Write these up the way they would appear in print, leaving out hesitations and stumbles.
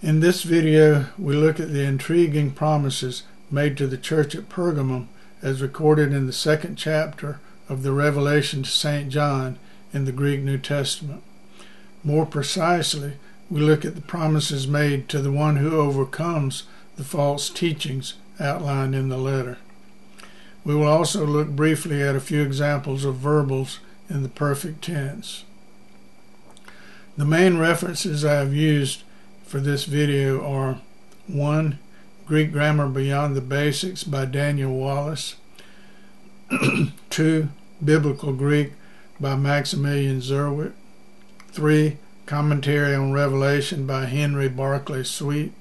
In this video, we look at the intriguing promises made to the church at Pergamum as recorded in the second chapter of the Revelation to St. John in the Greek New Testament. More precisely, we look at the promises made to the one who overcomes the false teachings outlined in the letter. We will also look briefly at a few examples of verbals in the perfect tense. The main references I have used for this video are 1. Greek Grammar Beyond the Basics by Daniel Wallace. 2. Biblical Greek by Maximilian Zerwick. 3. Commentary on Revelation by Henry Barclay Sweet.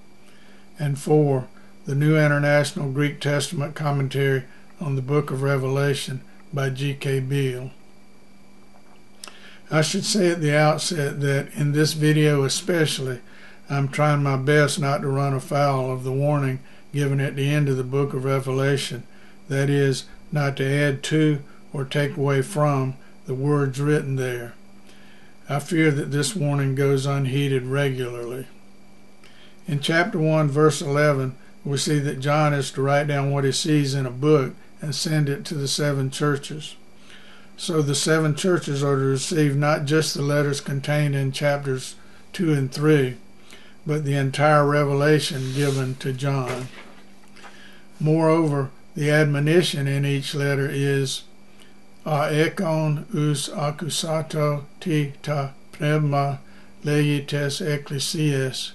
And 4. The New International Greek Testament Commentary on the Book of Revelation by G.K. Beale. I should say at the outset that in this video especially, I'm trying my best not to run afoul of the warning given at the end of the book of Revelation, that is, not to add to or take away from the words written there. I fear that this warning goes unheeded regularly. In chapter 1, verse 11, we see that John is to write down what he sees in a book and send it to the 7 churches. So the 7 churches are to receive not just the letters contained in chapters 2 and 3, but the entire revelation given to John. Moreover, the admonition in each letter is ekon us accusato ti ta pneuma leites ecclesias.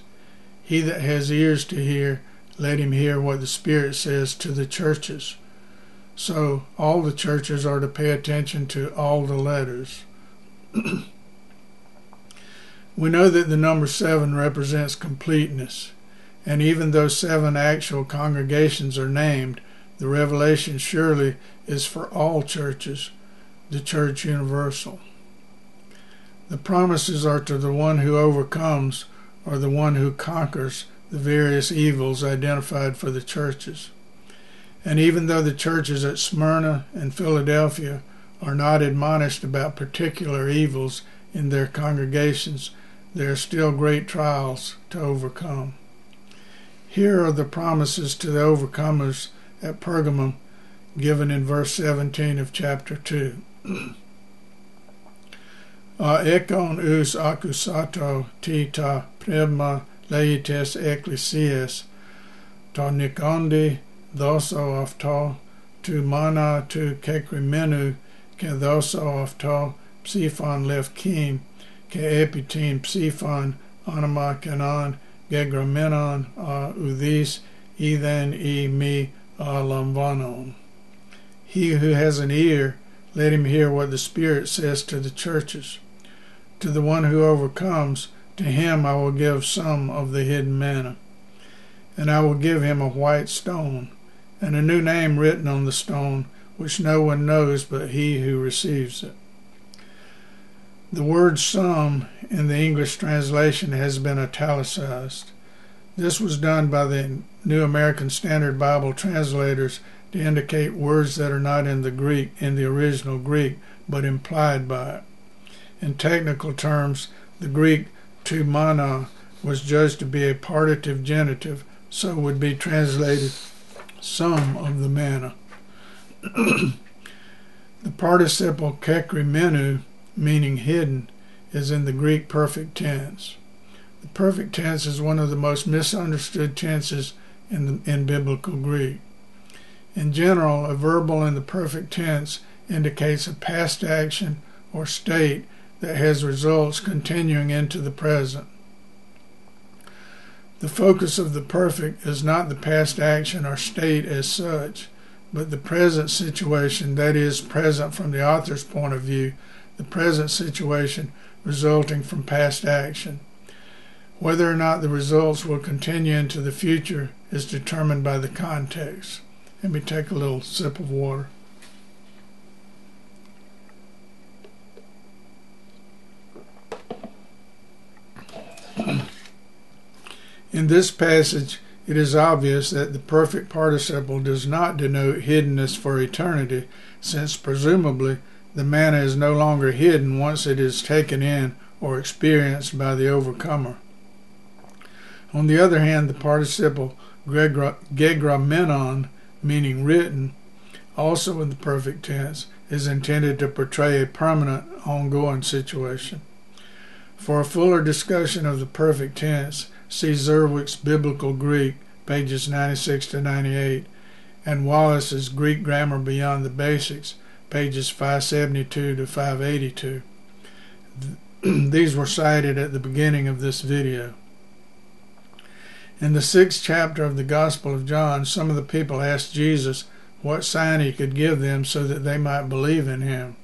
He that has ears to hear, let him hear what the Spirit says to the churches. So all the churches are to pay attention to all the letters. We know that the number 7 represents completeness, and even though 7 actual congregations are named, the revelation surely is for all churches, the church universal. The promises are to the one who overcomes, or the one who conquers the various evils identified for the churches. And even though the churches at Smyrna and Philadelphia are not admonished about particular evils in their congregations, there are still great trials to overcome. Here are the promises to the overcomers at Pergamum given in verse 17 of chapter 2. Ekon us accusato ti ta pneuma leites ecclesias, ta nikonde doso αυτό tu mana tu kekrimenu ke doso αυτό ψήφων levkim ke epitin ψήφων όνομα kanon gegramenon a udis ethan e me a lamvanon. He who has an ear, let him hear what the Spirit says to the churches. To the one who overcomes, to him I will give some of the hidden manna, and I will give him a white stone, and a new name written on the stone, which no one knows but he who receives it. The word some in the English translation has been italicized. This was done by the New American Standard Bible translators to indicate words that are not in the original Greek, but implied by it. In technical terms, the Greek tu mana was judged to be a partitive genitive, so would be translated some of the manna. The participle kekrimenu, meaning hidden, is in the Greek perfect tense. The perfect tense is one of the most misunderstood tenses in biblical Greek. In general, a verbal in the perfect tense indicates a past action or state that has results continuing into the present. The focus of the perfect is not the past action or state as such, but the present situation, that is, present from the author's point of view, the present situation resulting from past action. Whether or not the results will continue into the future is determined by the context. Let me take a little sip of water. In this passage, it is obvious that the perfect participle does not denote hiddenness for eternity, since presumably the manna is no longer hidden once it is taken in or experienced by the overcomer. On the other hand, the participle gegramenon, meaning written, also in the perfect tense, is intended to portray a permanent, ongoing situation. For a fuller discussion of the perfect tense, see Zerwick's Biblical Greek, pages 96 to 98, and Wallace's Greek Grammar Beyond the Basics, pages 572 to 582. These were cited at the beginning of this video. In the 6th chapter of the Gospel of John, some of the people asked Jesus what sign he could give them so that they might believe in him.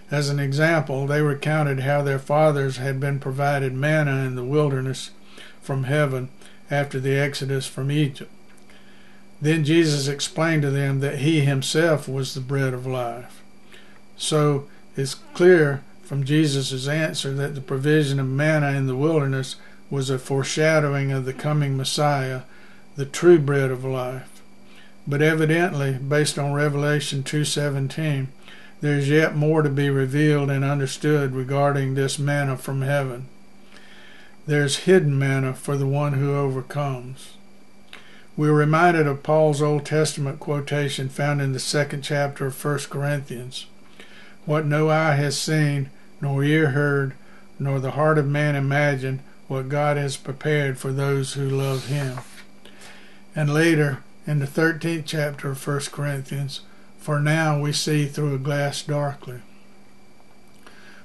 As an example, they recounted how their fathers had been provided manna in the wilderness from heaven after the exodus from Egypt. Then Jesus explained to them that he himself was the bread of life. So it's clear from Jesus' answer that the provision of manna in the wilderness was a foreshadowing of the coming Messiah, the true bread of life. But evidently, based on Revelation 2:17, there is yet more to be revealed and understood regarding this manna from heaven. There is hidden manna for the one who overcomes. We are reminded of Paul's Old Testament quotation found in the 2nd chapter of 1 Corinthians. What no eye has seen, nor ear heard, nor the heart of man imagined, what God has prepared for those who love him. And later, in the 13th chapter of 1 Corinthians, for now we see through a glass darkly.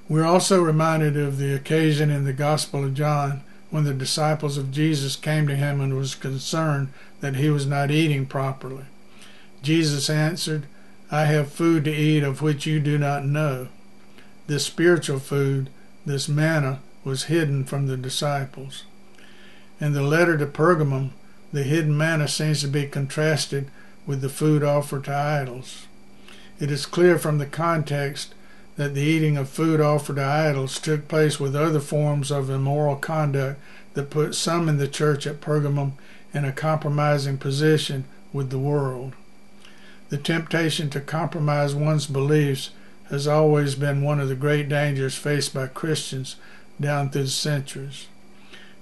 We're also reminded of the occasion in the Gospel of John when the disciples of Jesus came to him and was concerned that he was not eating properly. Jesus answered, I have food to eat of which you do not know. This spiritual food, this manna, was hidden from the disciples. In the letter to Pergamum, the hidden manna seems to be contrasted with the food offered to idols. It is clear from the context that the eating of food offered to idols took place with other forms of immoral conduct that put some in the church at Pergamum in a compromising position with the world. The temptation to compromise one's beliefs has always been one of the great dangers faced by Christians down through the centuries.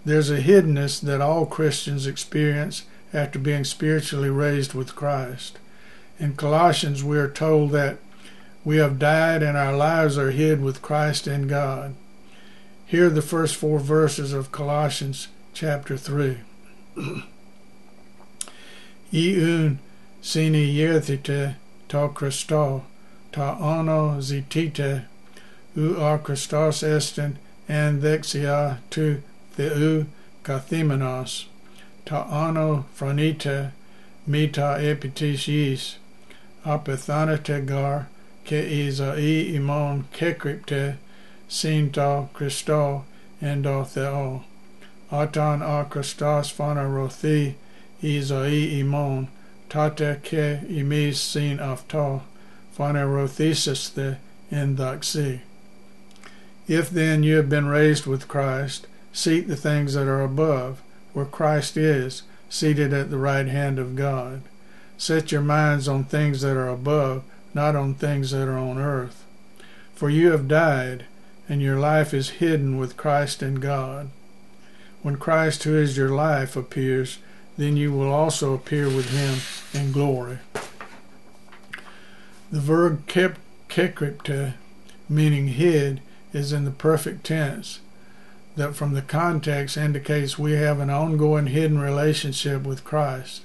There's a hiddenness that all Christians experience after being spiritually raised with Christ. In Colossians, we are told that we have died and our lives are hid with Christ in God. Here are the first 4 verses of Colossians chapter 3. Iun sini yerthite ta Christo, ta ono zitite, u ar Christos estin and dexia tu theou kathimenos, ta ano phronite, mita epitis iis, apethanate gar, ke isai imon kekrypte, sin ta Christo, endo theo. Atan a Christos phanerothi, isai imon, tate ke imis sin afto, phanerothisis the endaxi. If then you have been raised with Christ, seek the things that are above, where Christ is, seated at the right hand of God. Set your minds on things that are above, not on things that are on earth. For you have died, and your life is hidden with Christ in God. When Christ, who is your life, appears, then you will also appear with him in glory. The verb kekrypte, meaning hid, is in the perfect tense, that from the context indicates we have an ongoing hidden relationship with Christ.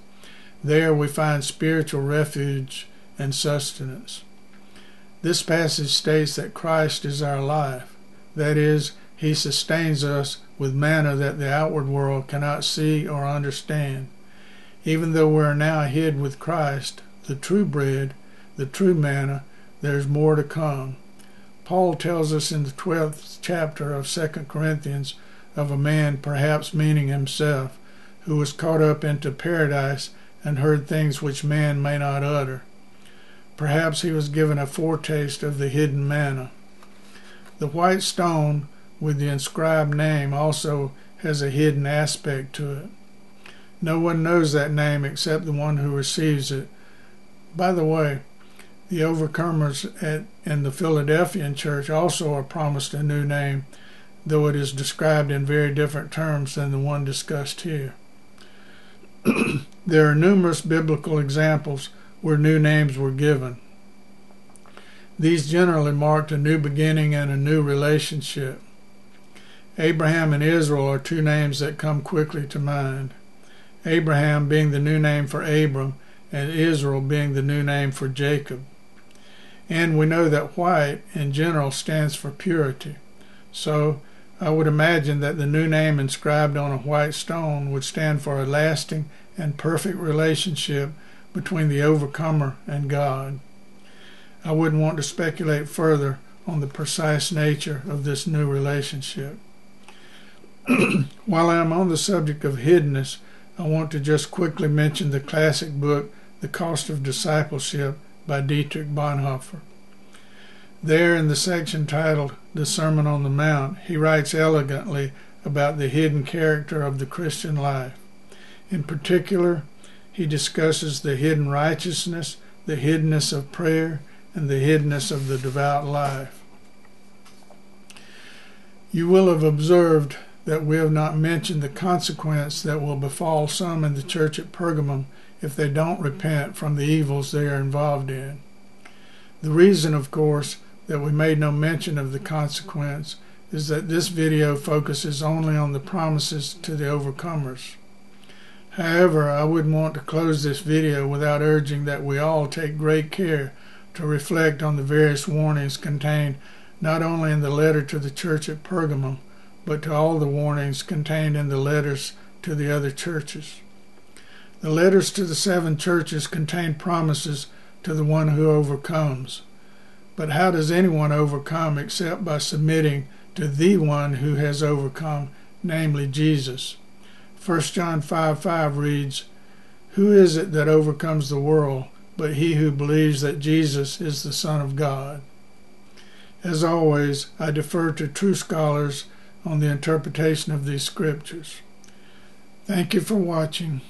There we find spiritual refuge and sustenance. This passage states that Christ is our life. That is, he sustains us with manna that the outward world cannot see or understand. Even though we are now hid with Christ, the true bread, the true manna, there's more to come. Paul tells us in the 12th chapter of 2 Corinthians of a man, perhaps meaning himself, who was caught up into paradise and heard things which man may not utter. Perhaps he was given a foretaste of the hidden manna. The white stone with the inscribed name also has a hidden aspect to it. No one knows that name except the one who receives it. By the way, the overcomers in the Philadelphian church also are promised a new name though it is described in very different terms than the one discussed here. There are numerous biblical examples where new names were given. These generally marked a new beginning and a new relationship. Abraham and Israel are two names that come quickly to mind. Abraham being the new name for Abram, and Israel being the new name for Jacob. And we know that white in general stands for purity. So I would imagine that the new name inscribed on a white stone would stand for a lasting and perfect relationship between the overcomer and God. I wouldn't want to speculate further on the precise nature of this new relationship. While I am on the subject of hiddenness, I want to just quickly mention the classic book, The Cost of Discipleship by Dietrich Bonhoeffer. There, in the section titled The Sermon on the Mount, he writes elegantly about the hidden character of the Christian life. In particular, he discusses the hidden righteousness, the hiddenness of prayer, and the hiddenness of the devout life. You will have observed that we have not mentioned the consequence that will befall some in the church at Pergamum if they don't repent from the evils they are involved in. The reason, of course, that we made no mention of the consequence is that this video focuses only on the promises to the overcomers. However, I wouldn't want to close this video without urging that we all take great care to reflect on the various warnings contained not only in the letter to the church at Pergamum, but to all the warnings contained in the letters to the other churches. The letters to the 7 churches contain promises to the one who overcomes. But how does anyone overcome except by submitting to the one who has overcome, namely Jesus? 1 John 5:5 reads, "Who is it that overcomes the world but he who believes that Jesus is the Son of God?" As always, I defer to true scholars on the interpretation of these scriptures. Thank you for watching.